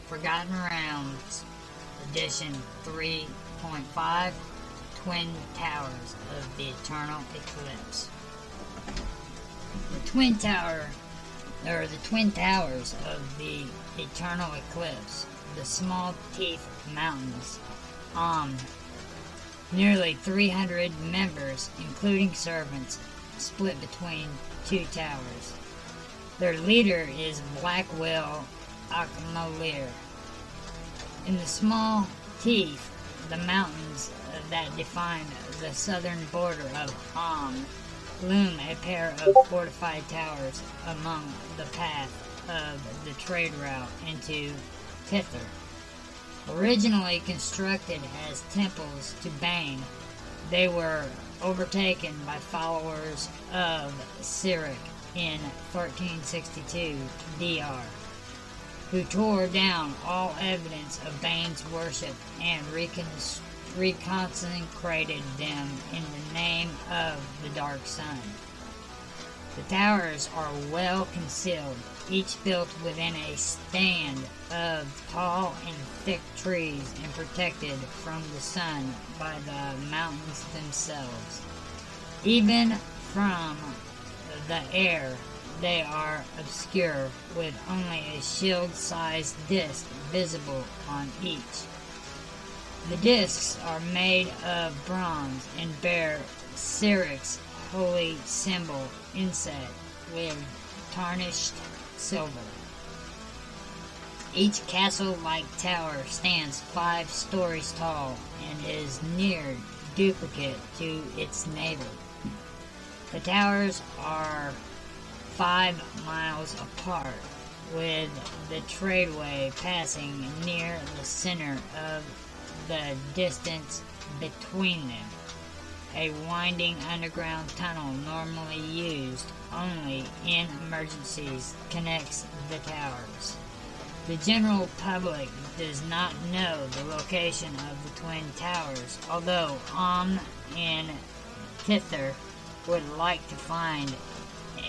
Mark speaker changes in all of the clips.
Speaker 1: Forgotten Realms Edition 3.5 Twin Towers of the Eternal Eclipse. The Twin Towers of the Eternal Eclipse, the small teeth mountains, nearly 300 members, including servants, split between two towers. Their leader is Blackwell Akmalir. In the small teeth, the mountains that define the southern border of loom a pair of fortified towers among the path of the trade route into Tither. Originally constructed as temples to Bane, they were overtaken by followers of Cyric in 1362 DR, who tore down all evidence of Bane's worship and reconsecrated them in the name of the Dark Sun. The towers are well concealed, each built within a stand of tall and thick trees and protected from the sun by the mountains themselves. Even from the air, they are obscure, with only a shield-sized disc visible on each. The discs are made of bronze and bear Cyric's holy symbol inset with tarnished silver. Each castle-like tower stands 5 stories tall and is near duplicate to its neighbor. The towers are 5 miles apart, with the tradeway passing near the center of the distance between them. A winding underground tunnel normally used only in emergencies connects the towers. The general public does not know the location of the Twin Towers, although and Tither would like to find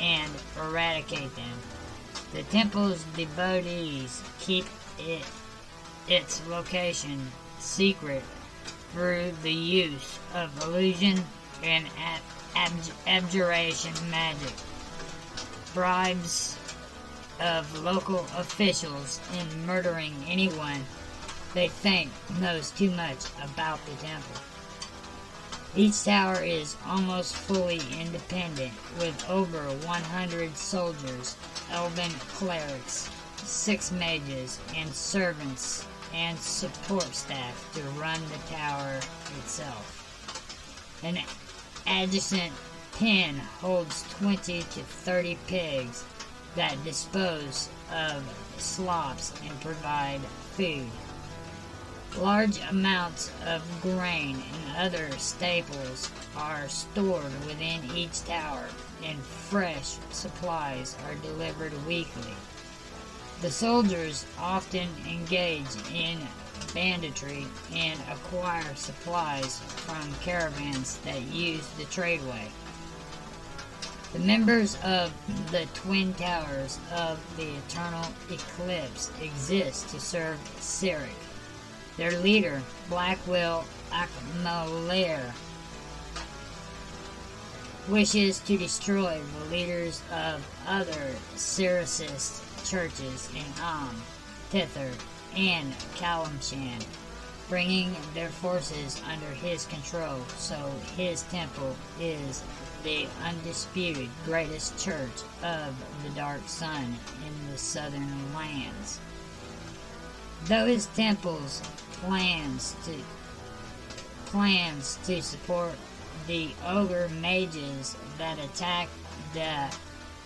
Speaker 1: and eradicate them. The temple's devotees keep its location secret through the use of illusion and abjuration magic, bribes of local officials, and murdering anyone they think knows too much about the temple. Each tower is almost fully independent, with over 100 soldiers, elven clerics, 6 mages, and servants and support staff to run the tower itself. An adjacent pen holds 20 to 30 pigs that dispose of slops and provide food. Large amounts of grain and other staples are stored within each tower, and fresh supplies are delivered weekly. The soldiers often engage in banditry and acquire supplies from caravans that use the tradeway. The members of the Twin Towers of the Eternal Eclipse exist to serve Cyric. Their leader, Blackwell Akmalir, wishes to destroy the leaders of other Cyricist churches in Tither, and Kalimshan, bringing their forces under his control, so his temple is the undisputed greatest church of the Dark Sun in the southern lands. Though his temple's plans to support the ogre mages that attacked the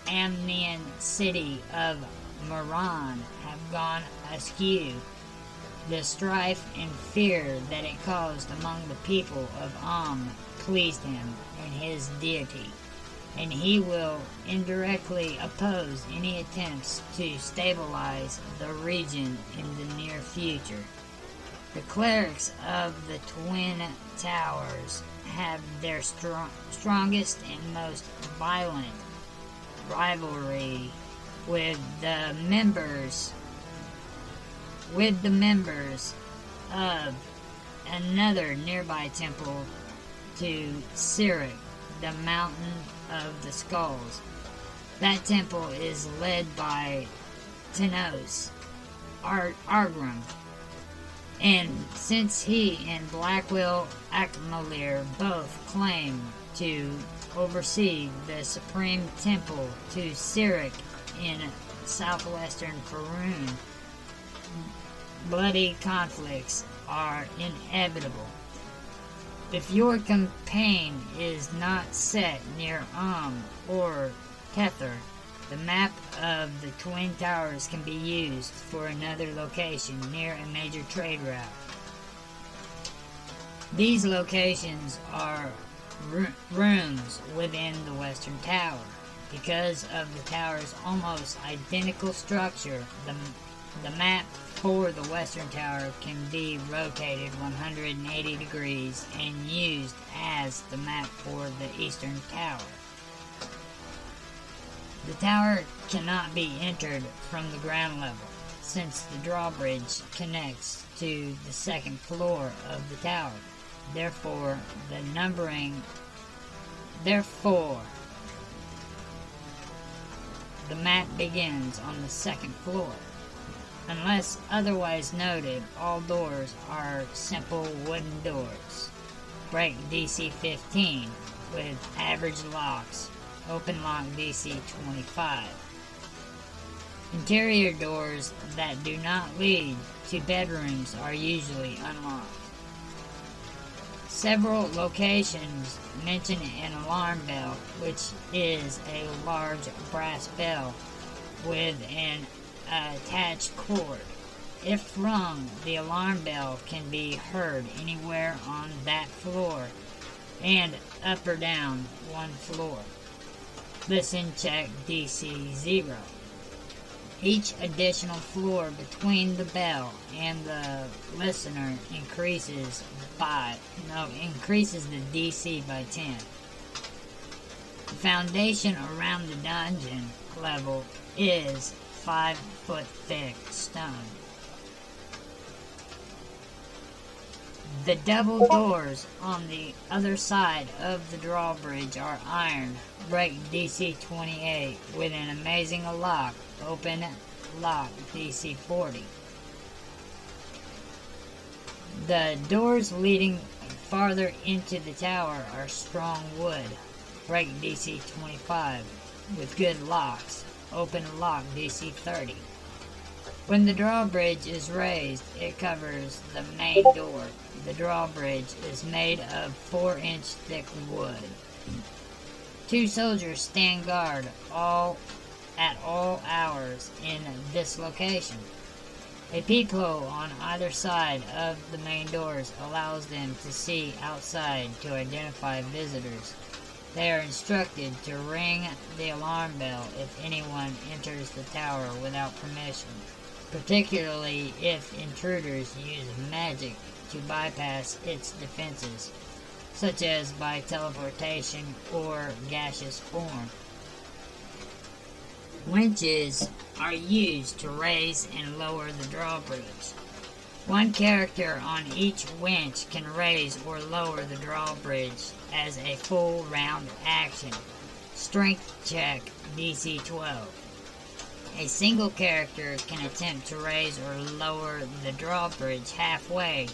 Speaker 1: Amnian city of Moran have gone askew, the strife and fear that it caused among the people of pleased him and his deity, and he will indirectly oppose any attempts to stabilize the region in the near future. The clerics of the Twin Towers have their strongest and most violent rivalry with the members with the members of another nearby temple to Sirik, the Mountain of the Skulls. That temple is led by Tenos Argrim, and since he and Blackwell Akmalir both claim to oversee the Supreme Temple to Sirik in southwestern Faerun, bloody conflicts are inevitable. If your campaign is not set near or Kether, the map of the Twin Towers can be used for another location near a major trade route. These locations are rooms within the Western Tower. Because of the tower's almost identical structure, the map for the Western Tower can be rotated 180 degrees and used as the map for the Eastern Tower. The tower cannot be entered from the ground level, since the drawbridge connects to the second floor of the tower. Therefore, the map begins on the second floor. Unless otherwise noted, all doors are simple wooden doors. Break DC 15 with average locks. Open lock DC 25. Interior doors that do not lead to bedrooms are usually unlocked. Several locations mention an alarm bell, which is a large brass bell with an attached cord. If rung, the alarm bell can be heard anywhere on that floor and up or down one floor. Listen check DC 0. Each additional floor between the bell and the listener increases the DC by 10. The foundation around the dungeon level is 5-foot thick stone. The double doors on the other side of the drawbridge are iron. Break DC 28 with an amazing lock. Open lock DC 40. The doors leading farther into the tower are strong wood. Break DC 25 with good locks. Open lock DC 30. When the drawbridge is raised, it covers the main door. The drawbridge is made of 4-inch thick wood. 2 soldiers stand guard at all hours in this location. A peephole on either side of the main doors allows them to see outside to identify visitors. They are instructed to ring the alarm bell if anyone enters the tower without permission, particularly if intruders use magic to bypass its defenses, such as by teleportation or gaseous form. Winches are used to raise and lower the drawbridge. One character on each winch can raise or lower the drawbridge as a full round action. Strength check DC 12. A single character can attempt to raise or lower the drawbridge halfway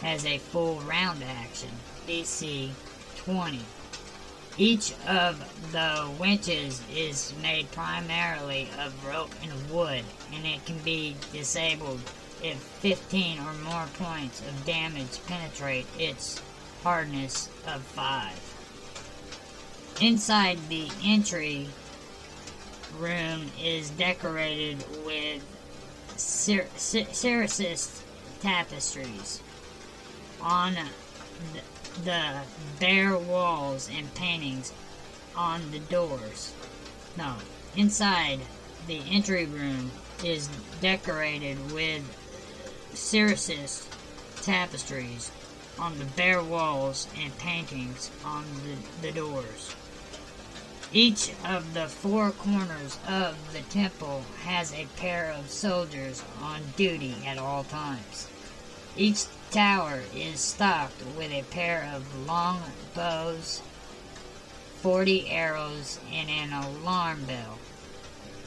Speaker 1: as a full round action. DC 20. Each of the winches is made primarily of rope and wood, and it can be disabled if 15 or more points of damage penetrate its hardness of 5. Inside the entry room is decorated with Ceresist tapestries on the bare walls and paintings on the doors. Inside the entry room is decorated with Ceresist tapestries on the bare walls and paintings on the doors. Each of the four corners of the temple has a pair of soldiers on duty at all times. Each tower is stocked with a pair of long bows, 40 arrows, and an alarm bell,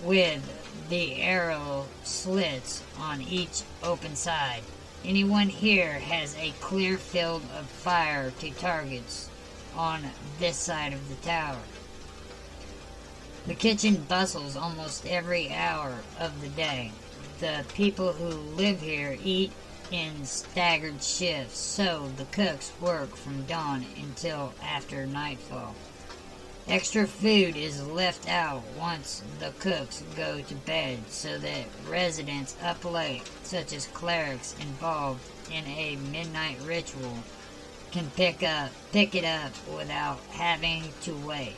Speaker 1: with the arrow slits on each open side. Anyone here has a clear field of fire to targets on this side of the tower. The kitchen bustles almost every hour of the day. The people who live here eat in staggered shifts, so the cooks work from dawn until after nightfall. Extra food is left out once the cooks go to bed so that residents up late, such as clerics involved in a midnight ritual, can pick it up without having to wait.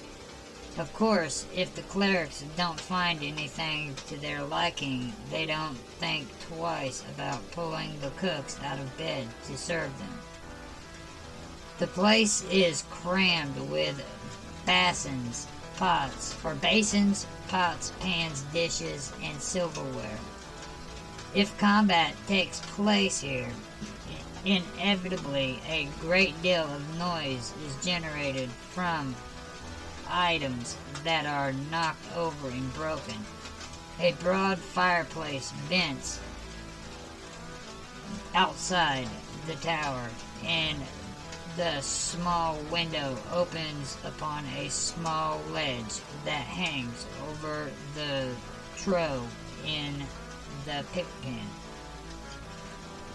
Speaker 1: Of course, if the clerics don't find anything to their liking, they don't think twice about pulling the cooks out of bed to serve them. The place is crammed with basins, pots, pans, dishes, and silverware. If combat takes place here, inevitably a great deal of noise is generated from items that are knocked over and broken. A broad fireplace vents outside the tower, and the small window opens upon a small ledge that hangs over the trough in the pickpan.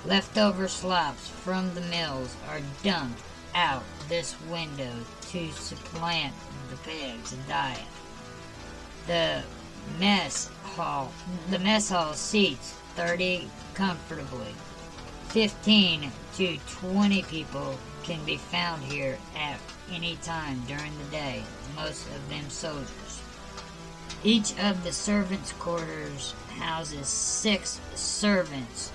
Speaker 1: Leftover slops from the mills are dumped out this window to supplant the pigs' diet. The mess hall seats 30 comfortably. 15 to 20 people can be found here at any time during the day, most of them soldiers. Each of the servants' quarters houses 6 servants.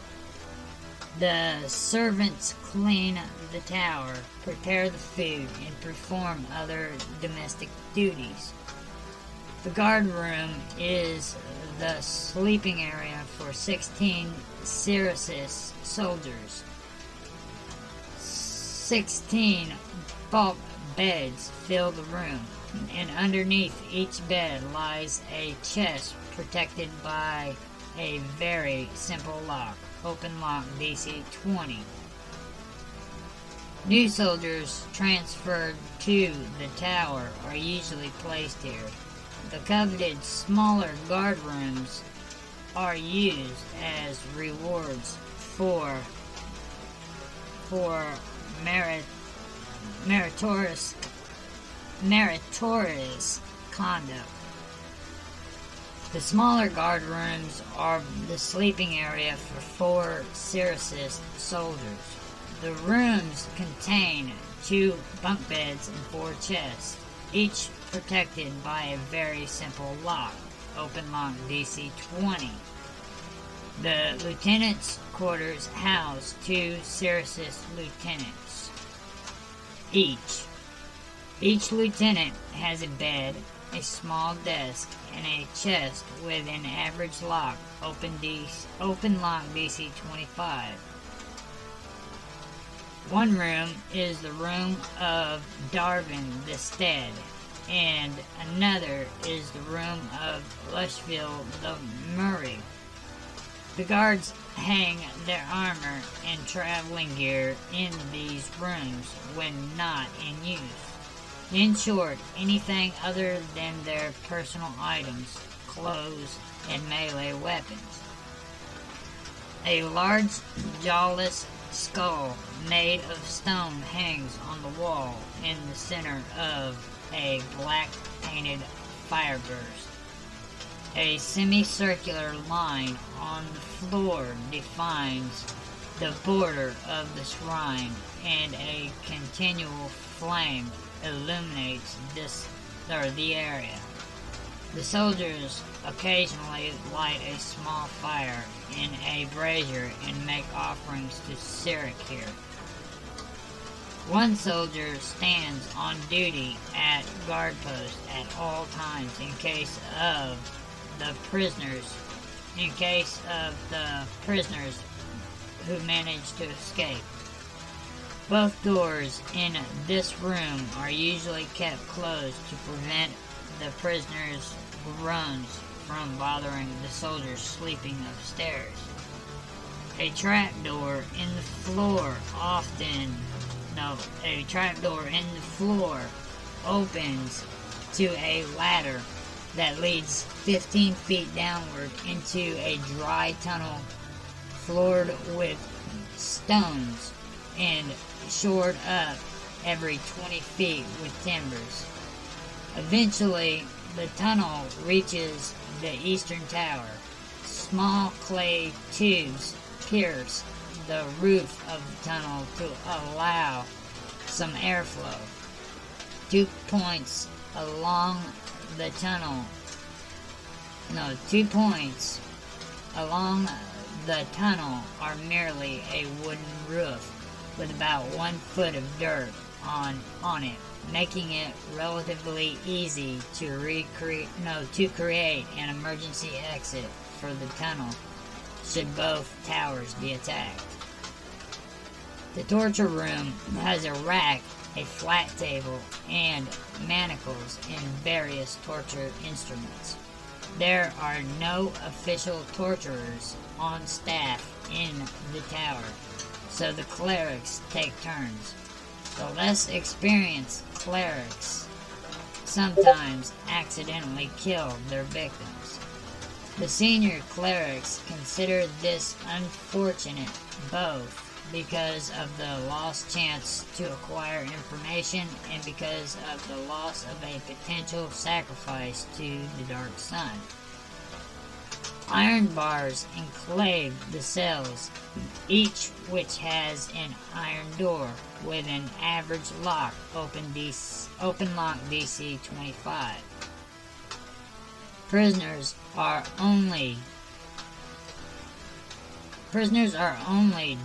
Speaker 1: The servants clean the tower, prepare the food, and perform other domestic duties. The guard room is the sleeping area for 16 Syracis soldiers. 16 bulk beds fill the room, and underneath each bed lies a chest protected by a very simple lock. Open lock DC 20. New soldiers transferred to the tower are usually placed here. The coveted smaller guard rooms are used as rewards for meritorious conduct. The smaller guard rooms are the sleeping area for 4 Syracis soldiers. The rooms contain 2 bunk beds and 4 chests, each protected by a very simple lock. Open lock DC 20. The lieutenant's quarters house 2 Syracis lieutenants each. Each lieutenant has a bed, a small desk, and a chest with an average lock. Open lock DC 25. One room is the room of Darvin the Stead, and another is the room of Lushville the Murray. The guards hang their armor and traveling gear in these rooms when not in use. In short, anything other than their personal items, clothes, and melee weapons. A large, jawless skull made of stone hangs on the wall in the center of a black painted fireburst. A semicircular line on the floor defines the border of the shrine, and a continual flame illuminates the area. The soldiers occasionally light a small fire in a brazier and make offerings to Sirik here. One soldier stands on duty at guard post at all times in case of the prisoners who manage to escape. Both doors in this room are usually kept closed to prevent the prisoners' groans from bothering the soldiers sleeping upstairs. A trapdoor in the floor opens to a ladder that leads 15 feet downward into a dry tunnel floored with stones and shored up every 20 feet with timbers. Eventually, the tunnel reaches the eastern tower. Small clay tubes pierce the roof of the tunnel to allow some airflow. 2 points along the tunnel are merely a wooden roof with about 1 foot of dirt on it, making it relatively easy to create an emergency exit for the tunnel should both towers be attacked. The torture room has a rack, a flat table, and manacles and various torture instruments. There are no official torturers on staff in the tower, so the clerics take turns. The less experienced clerics sometimes accidentally kill their victims. The senior clerics consider this unfortunate both because of the lost chance to acquire information and because of the loss of a potential sacrifice to the Dark Sun. Iron bars enclave the cells, each which has an iron door with an average lock open lock DC 25. Prisoners are only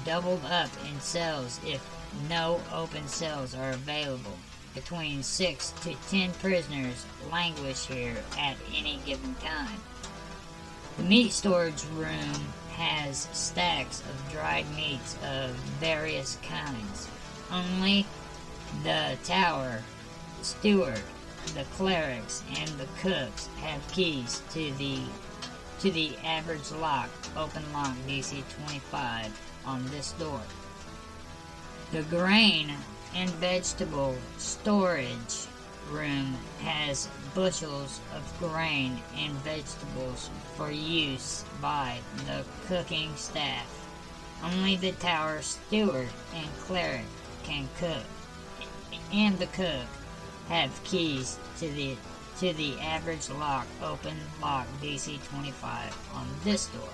Speaker 1: doubled up in cells if no open cells are available. Between 6 to 10 prisoners languish here at any given time. The meat storage room has stacks of dried meats of various kinds. Only the tower steward, the clerics, and the cooks have keys to the average lock, open lock DC 25 on this door. The grain and vegetable storage room has bushels of grain and vegetables for use by the cooking staff. Only the tower steward and cleric can cook, and the cook have keys to the average lock, open lock DC 25 on this door.